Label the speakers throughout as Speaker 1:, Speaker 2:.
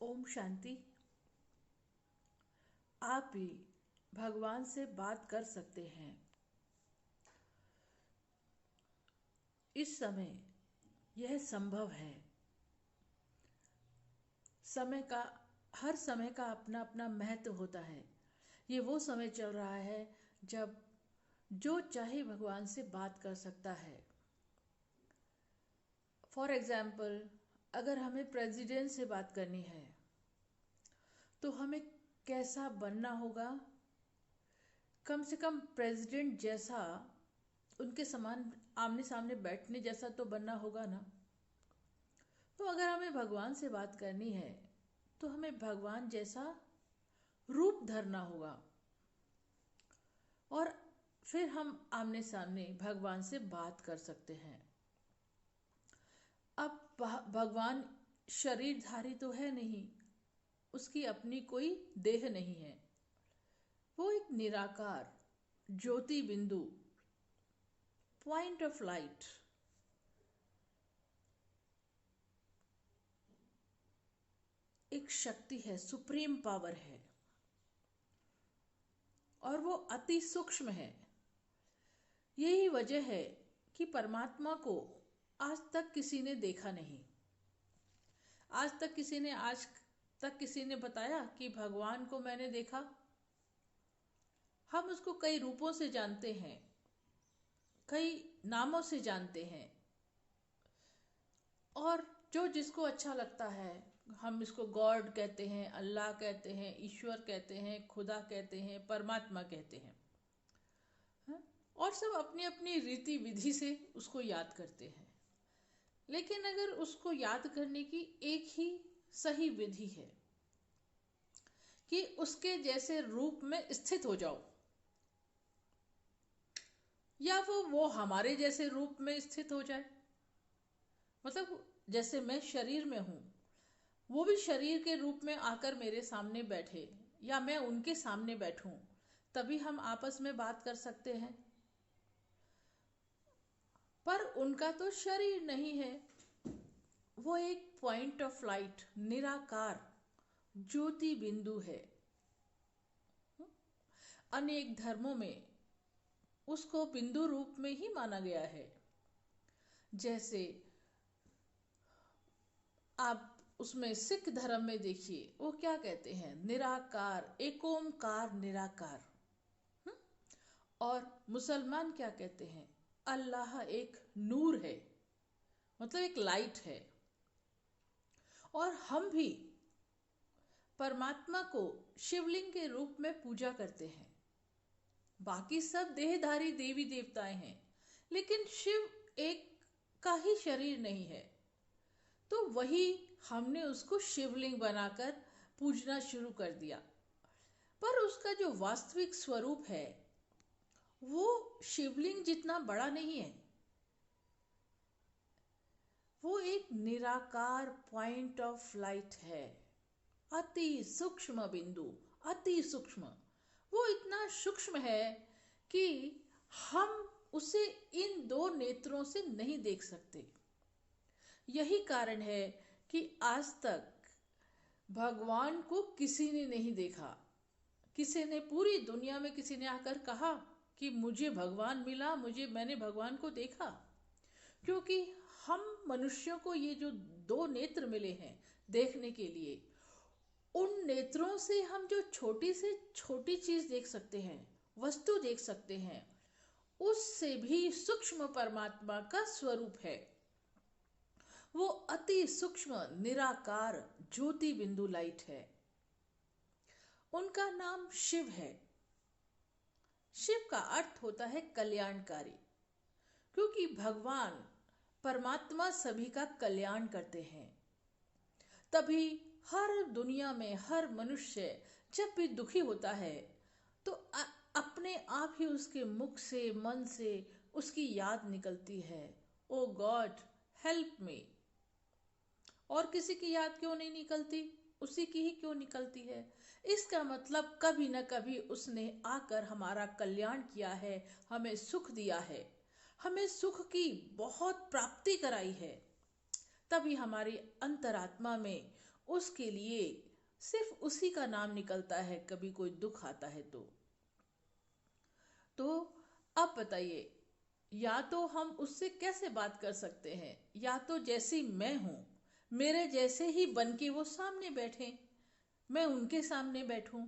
Speaker 1: ओम शांति। आप भी भगवान से बात कर सकते हैं। इस समय यह संभव है। समय का हर समय का अपना अपना महत्व होता है। ये वो समय चल रहा है जब जो चाहे भगवान से बात कर सकता है। फॉर एग्जाम्पल, अगर हमें प्रेसिडेंट से बात करनी है तो हमें कैसा बनना होगा? कम से कम प्रेसिडेंट जैसा, उनके समान आमने सामने बैठने जैसा तो बनना होगा ना। तो अगर हमें भगवान से बात करनी है तो हमें भगवान जैसा रूप धरना होगा और फिर हम आमने सामने भगवान से बात कर सकते हैं। अब भगवान शरीरधारी तो है नहीं, उसकी अपनी कोई देह नहीं है। वो एक निराकार ज्योति बिंदु, पॉइंट ऑफ लाइट, एक शक्ति है, सुप्रीम पावर है और वो अति सूक्ष्म है। यही वजह है कि परमात्मा को आज तक किसी ने देखा नहीं। आज तक किसी ने बताया कि भगवान को मैंने देखा। हम उसको कई रूपों से जानते हैं, कई नामों से जानते हैं और जो जिसको अच्छा लगता है, हम इसको गॉड कहते हैं, अल्लाह कहते हैं, ईश्वर कहते हैं, खुदा कहते हैं, परमात्मा कहते हैं। हाँ? और सब अपनी अपनी रीति विधि से उसको याद करते हैं। लेकिन अगर उसको याद करने की एक ही सही विधि है कि उसके जैसे रूप में स्थित हो जाओ, या वो हमारे जैसे रूप में स्थित हो जाए। मतलब जैसे मैं शरीर में हूं, वो भी शरीर के रूप में आकर मेरे सामने बैठे या मैं उनके सामने बैठूं, तभी हम आपस में बात कर सकते हैं। पर उनका तो शरीर नहीं है, वो एक पॉइंट ऑफ लाइट, निराकार ज्योति बिंदु है। अनेक धर्मों में उसको बिंदु रूप में ही माना गया है। जैसे आप उसमें सिख धर्म में देखिए, वो क्या कहते हैं? निराकार, एक ओमकार निराकार। और मुसलमान क्या कहते हैं? अल्लाह एक नूर है, मतलब एक लाइट है। और हम भी परमात्मा को शिवलिंग के रूप में पूजा करते हैं। बाकी सब देहधारी देवी देवताएं हैं, लेकिन शिव एक का ही शरीर नहीं है। तो वही हमने उसको शिवलिंग बनाकर पूजना शुरू कर दिया। पर उसका जो वास्तविक स्वरूप है वो शिवलिंग जितना बड़ा नहीं है। वो एक निराकार पॉइंट ऑफ लाइट है, अति सूक्ष्म बिंदु, अति सूक्ष्म। वो इतना सूक्ष्म है कि हम उसे इन दो नेत्रों से नहीं देख सकते। यही कारण है कि आज तक भगवान को किसी ने नहीं देखा। किसी ने, पूरी दुनिया में किसी ने आकर कहा कि मुझे भगवान मिला, मैंने भगवान को देखा। क्योंकि हम मनुष्यों को ये जो दो नेत्र मिले हैं देखने के लिए, उन नेत्रों से हम जो छोटी से छोटी चीज देख सकते हैं, वस्तु देख सकते हैं, उससे भी सूक्ष्म परमात्मा का स्वरूप है। वो अति सूक्ष्म निराकार ज्योति बिंदु लाइट है। उनका नाम शिव है। शिव का अर्थ होता है कल्याणकारी, क्योंकि भगवान परमात्मा सभी का कल्याण करते हैं। तभी हर दुनिया में हर मनुष्य जब भी दुखी होता है तो अपने आप ही उसके मुख से, मन से उसकी याद निकलती है, ओ गॉड हेल्प मी। और किसी की याद क्यों नहीं निकलती? उसी की ही क्यों निकलती है? इसका मतलब कभी न कभी उसने आकर हमारा कल्याण किया है, हमें सुख दिया है, हमें सुख की बहुत प्राप्ति कराई है। तभी हमारी अंतरात्मा में उसके लिए सिर्फ उसी का नाम निकलता है कभी कोई दुख आता है तो अब बताइए, या तो हम उससे कैसे बात कर सकते हैं, या तो जैसी मैं हूं मेरे जैसे ही बन के वो सामने बैठे, मैं उनके सामने बैठूं,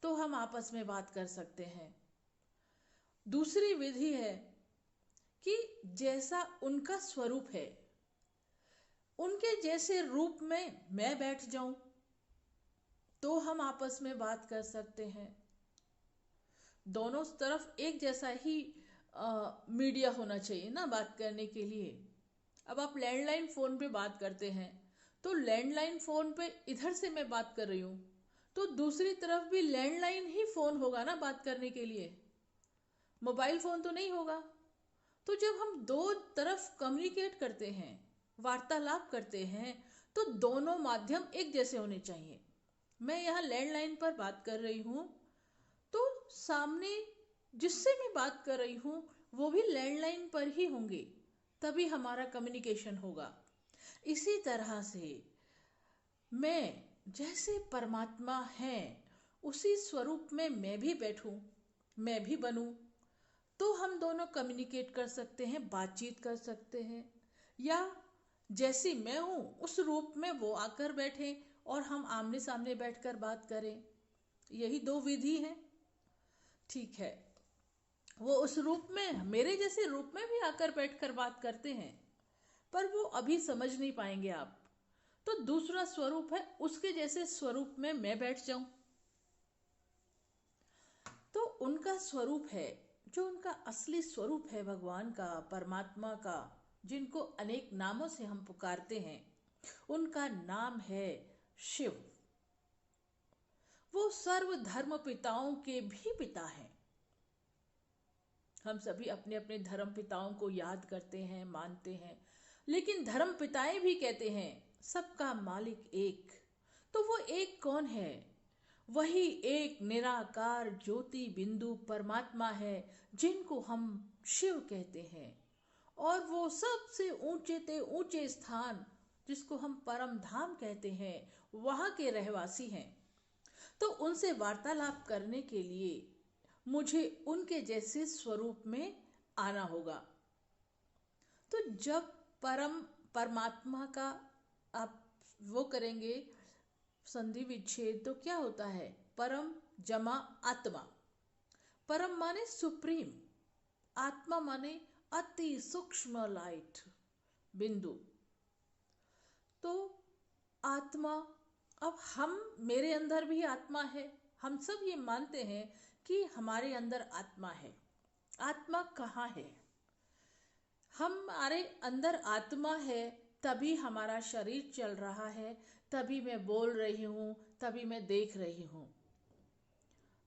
Speaker 1: तो हम आपस में बात कर सकते हैं। दूसरी विधि है कि जैसा उनका स्वरूप है उनके जैसे रूप में मैं बैठ जाऊं, तो हम आपस में बात कर सकते हैं। दोनों तरफ एक जैसा ही मीडिया होना चाहिए ना बात करने के लिए। अब आप लैंडलाइन फोन पे बात करते हैं, तो लैंडलाइन फोन पे इधर से मैं बात कर रही हूँ, तो दूसरी तरफ भी लैंडलाइन ही फोन होगा ना बात करने के लिए, मोबाइल फोन तो नहीं होगा। तो जब हम दो तरफ कम्युनिकेट करते हैं, वार्तालाप करते हैं, तो दोनों माध्यम एक जैसे होने चाहिए। मैं यहाँ लैंडलाइन पर बात कर रही हूँ, तो सामने जिससे मैं बात कर रही हूँ वो भी लैंडलाइन पर ही होंगे, तभी हमारा कम्युनिकेशन होगा। इसी तरह से मैं जैसे परमात्मा है उसी स्वरूप में मैं भी बैठूं, मैं भी बनूं, तो हम दोनों कम्युनिकेट कर सकते हैं, बातचीत कर सकते हैं। या जैसी मैं हूं उस रूप में वो आकर बैठे और हम आमने सामने बैठकर बात करें। यही दो विधि है। ठीक है, वो उस रूप में मेरे जैसे रूप में भी आकर बैठकर बात करते हैं, पर वो अभी समझ नहीं पाएंगे आप। तो दूसरा स्वरूप है उसके जैसे स्वरूप में मैं बैठ जाऊं, तो उनका स्वरूप है जो उनका असली स्वरूप है भगवान का, परमात्मा का, जिनको अनेक नामों से हम पुकारते हैं। उनका नाम है शिव। वो सर्व धर्म पिताओं के भी पिता हैं। हम सभी अपने अपने धर्म पिताओं को याद करते हैं, मानते हैं, लेकिन धर्म पिताएं भी कहते हैं सबका मालिक एक। तो वो एक कौन है? वही एक निराकार ज्योति बिंदु परमात्मा है, जिनको हम शिव कहते हैं। और वो सबसे ऊंचे ते ऊंचे स्थान, जिसको हम परम धाम कहते हैं, वहां के रहवासी हैं। तो उनसे वार्तालाप करने के लिए मुझे उनके जैसे स्वरूप में आना होगा। तो जब परमात्मा का आप वो करेंगे संधि विच्छेद, तो क्या होता है? परम जमा आत्मा। परम माने सुप्रीम, आत्मा माने अति सूक्ष्म लाइट बिंदु। तो आत्मा, अब हम, मेरे अंदर भी आत्मा है, हम सब ये मानते हैं कि हमारे अंदर आत्मा है। आत्मा कहाँ है? हमारे अंदर आत्मा है, तभी हमारा शरीर चल रहा है, तभी मैं बोल रही हूँ, तभी मैं देख रही हूँ।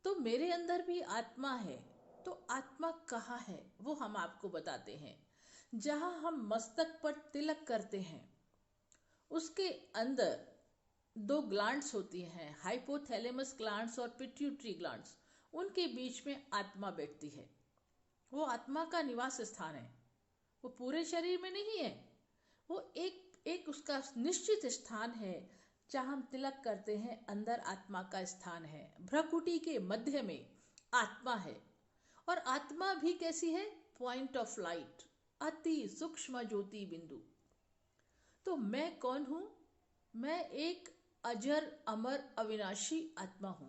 Speaker 1: तो मेरे अंदर भी आत्मा है। तो आत्मा कहाँ है वो हम आपको बताते हैं। जहाँ हम मस्तक पर तिलक करते हैं, उसके अंदर दो ग्लैंड्स होती हैं, हाइपोथैलेमस ग्लैंड्स और पिट्यूटरी ग्लैंड्स। उनके बीच में आत्मा बैठती है। वो आत्मा का निवास स्थान है। वो पूरे शरीर में नहीं है, वो एक एक उसका निश्चित स्थान है जहाँ हम तिलक करते हैं। अंदर आत्मा का स्थान है, भ्रकुटी के मध्य में आत्मा है। और आत्मा भी कैसी है? पॉइंट ऑफ लाइट, अति सूक्ष्म ज्योति बिंदु। तो मैं कौन हूं? मैं एक अजर अमर अविनाशी आत्मा हूं,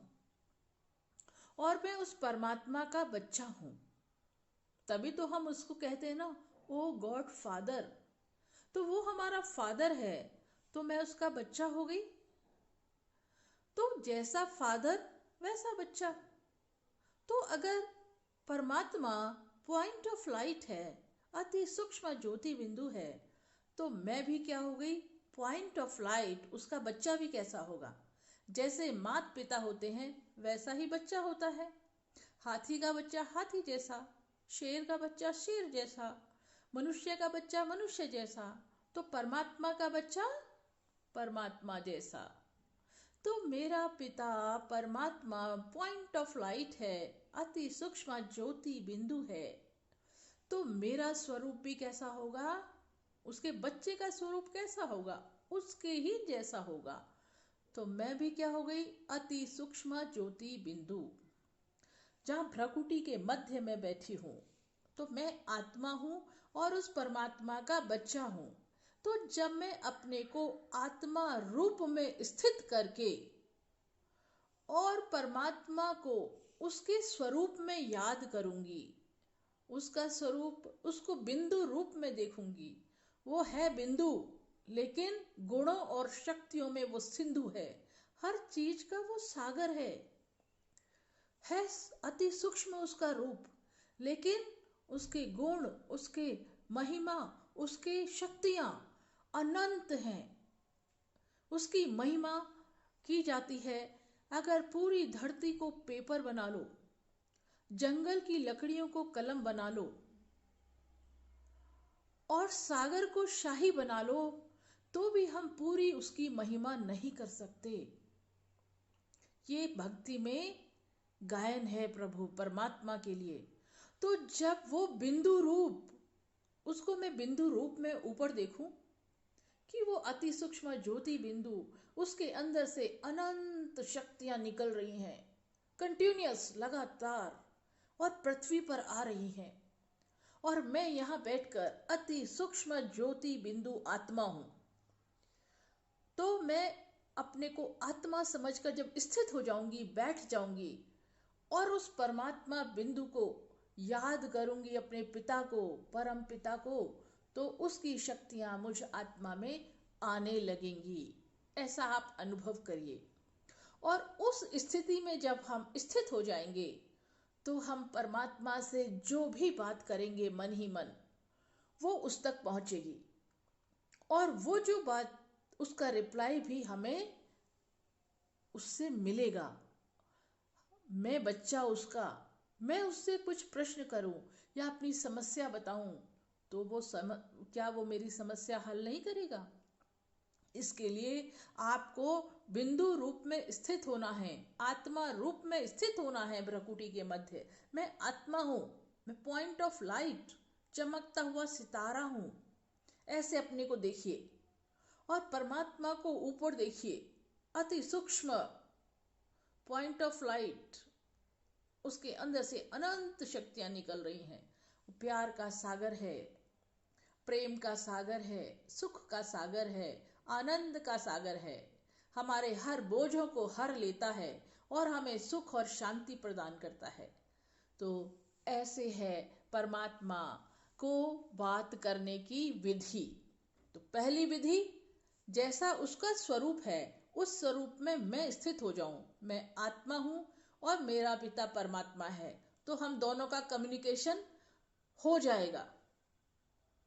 Speaker 1: और मैं उस परमात्मा का बच्चा हूं। तभी तो हम उसको कहते हैं ना, ओ गॉड फादर। तो वो हमारा फादर है, तो मैं उसका बच्चा हो गई। तो जैसा फादर वैसा बच्चा। तो अगर परमात्मा पॉइंट ऑफ लाइट है, अति सूक्ष्म ज्योति बिंदु है, तो मैं भी क्या हो गई? Point of light. उसका बच्चा भी कैसा होगा? जैसे माता पिता होते हैं वैसा ही बच्चा होता है। हाथी का बच्चा हाथी जैसा, शेर का बच्चा शेर जैसा, मनुष्य का बच्चा मनुष्य जैसा, तो परमात्मा का बच्चा परमात्मा जैसा। तो मेरा पिता परमात्मा पॉइंट ऑफ लाइट है, अति सूक्ष्म ज्योति बिंदु है। तो मेरा स्वरूप भी कैसा होगा? उसके बच्चे का स्वरूप कैसा होगा? उसके ही जैसा होगा। तो मैं भी क्या हो गई, अति सूक्ष्म ज्योति बिंदु। जहाँ भ्रकुटी के मध्य में बैठी हूँ, तो मैं आत्मा हूँ और उस परमात्मा का बच्चा हूँ। तो जब मैं अपने को आत्मा रूप में स्थित करके और परमात्मा को उसके स्वरूप में याद करूंगी, उसका स्वरूप, उसको बिंदु रूप में देखूंगी। वो है बिंदु, लेकिन गुणों और शक्तियों में वो सिंधु है। हर चीज का वो सागर है अति सूक्ष्म उसका रूप, लेकिन उसके गुण, उसके महिमा, उसके शक्तियां अनंत हैं। उसकी महिमा की जाती है। अगर पूरी धरती को पेपर बना लो, जंगल की लकड़ियों को कलम बना लो और सागर को शाही बना लो, तो भी हम पूरी उसकी महिमा नहीं कर सकते। ये भक्ति में गायन है प्रभु परमात्मा के लिए। तो जब वो बिंदु रूप, उसको मैं बिंदु रूप में ऊपर देखूं कि वो अति सूक्ष्म ज्योति बिंदु, उसके अंदर से अनंत शक्तियां निकल रही हैं, कंटिन्यूअस, लगातार, और पृथ्वी पर आ रही हैं, और मैं यहां बैठकर अति सूक्ष्म ज्योति बिंदु आत्मा हूं। तो मैं अपने को आत्मा समझकर जब स्थित हो जाऊंगी, बैठ जाऊंगी और उस परमात्मा बिंदु को याद करूंगी, अपने पिता को, परम पिता को, तो उसकी शक्तियां मुझ आत्मा में आने लगेंगी। ऐसा आप अनुभव करिए। और उस स्थिति में जब हम स्थित हो जाएंगे, तो हम परमात्मा से जो भी बात करेंगे मन ही मन, वो उस तक पहुंचेगी, और वो जो बात, उसका रिप्लाई भी हमें उससे मिलेगा। मैं बच्चा उसका, मैं उससे कुछ प्रश्न करूं या अपनी समस्या बताऊं, तो वो क्या वो मेरी समस्या हल नहीं करेगा? इसके लिए आपको बिंदु रूप में स्थित होना है, आत्मा रूप में स्थित होना है। भ्रकुटी के मध्य मैं आत्मा हूं, मैं पॉइंट ऑफ लाइट, चमकता हुआ सितारा हूं। ऐसे अपने को देखिए और परमात्मा को ऊपर देखिए, अति सूक्ष्म पॉइंट ऑफ लाइट, उसके अंदर से अनंत शक्तियां निकल रही हैं। प्यार का सागर है, प्रेम का सागर है, सुख का सागर है, आनंद का सागर है। हमारे हर बोझों को हर लेता है और हमें सुख और शांति प्रदान करता है। तो ऐसे है परमात्मा को बात करने की विधि। तो पहली विधि, जैसा उसका स्वरूप है, उस स्वरूप में मैं स्थित हो जाऊं। मैं आत्मा हूं और मेरा पिता परमात्मा है, तो हम दोनों का कम्युनिकेशन हो जाएगा।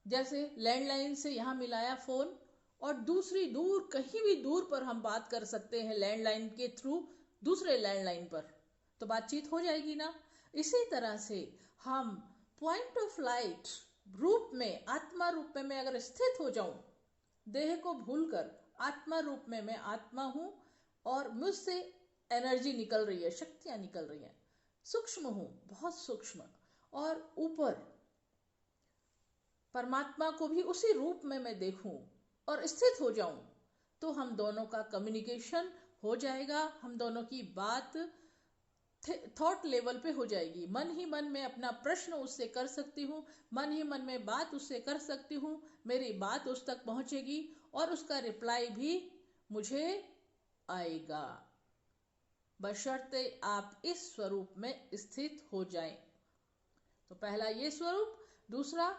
Speaker 1: जैसे लैंडलाइन से यहाँ मिलाया फोन, और दूसरी दूर, कहीं भी दूर पर हम बात कर सकते हैं लैंडलाइन के थ्रू दूसरे लैंडलाइन पर, तो बातचीत हो जाएगी ना। इसी तरह से हम पॉइंट ऑफ लाइट रूप में, आत्मा रूप में मैं अगर स्थित हो जाऊं, देह को भूलकर आत्मा रूप में मैं आत्मा हूं और मुझसे एनर्जी निकल रही है, शक्तियां निकल रही हैं, सूक्ष्म हूं, बहुत सूक्ष्म, और ऊपर परमात्मा को भी उसी रूप में मैं देखूं और स्थित हो जाऊं, तो हम दोनों का कम्युनिकेशन हो जाएगा। हम दोनों की बात थॉट लेवल पे हो जाएगी। मन ही मन में अपना प्रश्न उससे कर सकती हूँ, मन ही मन में बात उससे कर सकती हूँ, मेरी बात उस तक पहुंचेगी और उसका रिप्लाई भी मुझे आएगा, बशर्ते आप इस स्वरूप में स्थित हो जाएं। तो पहला ये स्वरूप, दूसरा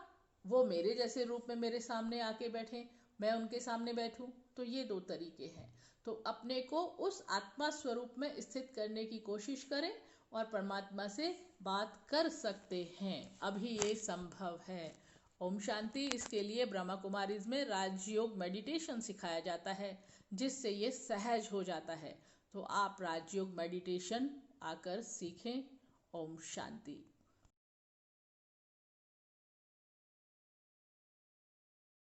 Speaker 1: वो मेरे जैसे रूप में मेरे सामने आके बैठे, मैं उनके सामने बैठूं। तो ये दो तरीके हैं। तो अपने को उस आत्मा स्वरूप में स्थित करने की कोशिश करें और परमात्मा से बात कर सकते हैं। अभी ये संभव है। ओम शांति। इसके लिए ब्रह्मा कुमारीज में राजयोग मेडिटेशन सिखाया जाता है, जिससे ये सहज हो जाता है। तो आप राजयोग मेडिटेशन आकर सीखें। ओम शांति।